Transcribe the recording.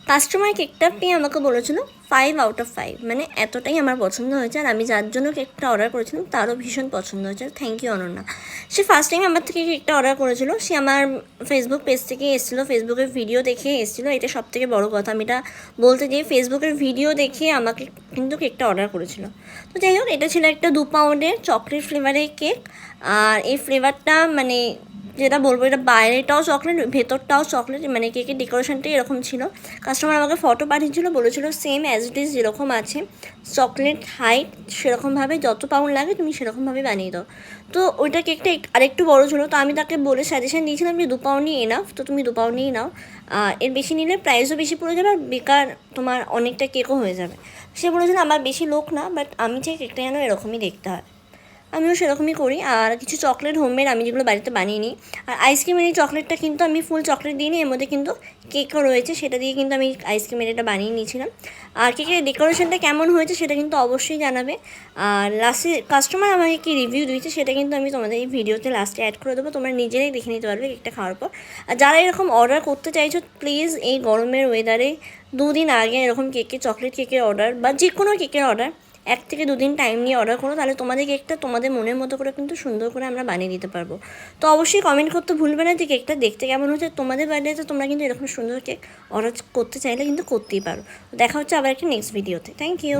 Customer কেকটা পেয়ে আমাকে বলেছিল 5/5, মানে এতটাই আমার পছন্দ হয়েছে। আর আমি যার জন্য কেকটা অর্ডার করেছিলাম তারও ভীষণ পছন্দ হয়েছে। Thank you Ananya. সে ফার্স্ট টাইম আমার থেকে কেকটা অর্ডার করেছিল, সে আমার ফেসবুক পেজ থেকে এসেছিলো, ফেসবুকের ভিডিও দেখে এসেছিলো। এটা সব থেকে বড়ো কথা, আমি এটা বলতে যাই, ফেসবুকের ভিডিও দেখে আমাকে কিন্তু কেকটা অর্ডার করেছিল। তো যাই হোক, এটা ছিল একটা 2 পাউন্ডের চকলেট ফ্লেভারের কেক। আর এই ফ্লেভারটা মানে যেটা বলবো, এটা বাইরেটাও চকলেট, ভেতরটাও চকলেট, মানে কেকের ডেকোরেশনটাই এরকম ছিল। কাস্টমার আমাকে ফটো পাঠিয়েছিলো, বলেছিলো সেম অ্যাজ ইট ইজ যেরকম আছে চকলেট হাইট সেরকমভাবে যত পাউন্ড লাগে তুমি সেরকমভাবে বানিয়ে দাও। তো ওইটা কেকটা আরেকটু বড়ো ছিল, তো আমি তাকে বলে সাজেশন দিয়েছিলাম যে 2 পাউন্ডই এনাফ, তো তুমি 2 পাউন্ডই নাও। এর বেশি নিলে প্রাইসও বেশি পড়ে যাবে আর বেকার তোমার অনেকটা কেকও হয়ে যাবে। সে বলেছিল আমার বেশি লোক না, বাট আমি চাই কেকটা যেন এরকমই দেখতে হয়। আমিও সেরকমই করি। আর কিছু চকলেট হোমমেড আমি যেগুলো বাড়িতে বানিয়ে নিই। আর আইসক্রিমের এই চকলেটটা কিন্তু আমি ফুল চকলেট দিইনি, এর মধ্যে কিন্তু কেকও রয়েছে, সেটা দিয়ে কিন্তু আমি আইসক্রিমের এটা বানিয়ে নিয়েছিলাম। আর কেকের ডেকোরেশনটা কেমন হয়েছে সেটা কিন্তু অবশ্যই জানাবে। আর লাস্টে কাস্টমার আমাকে কি রিভিউ দিয়েছে সেটা কিন্তু আমি তোমাদের এই ভিডিওতে লাস্টে অ্যাড করে দেবো, তোমরা নিজেরাই দেখে নিতে পারবে কেকটা খাওয়ার পর। আর যারা এরকম অর্ডার করতে চাইছো প্লিজ এই গরমের ওয়েদারে 2 দিন আগে এরকম চকলেট কেকের অর্ডার বা যে কোনো কেকের অর্ডার 1 থেকে 2 দিন টাইম নিয়ে অর্ডার করো, তাহলে তোমাদের কেকটা তোমাদের মনের মতো করে কিন্তু সুন্দর করে আমরা বানিয়ে দিতে পারবো। তো অবশ্যই কমেন্ট করতে ভুলবে না যে কেকটা দেখতে কেমন হচ্ছে। তোমাদের বার্থডেতে তোমরা কিন্তু এরকম সুন্দর কেক অর্ডার করতে চাইলে কিন্তু করতেই পারো। দেখা হচ্ছে আবার একটা নেক্সট ভিডিওতে। Thank you.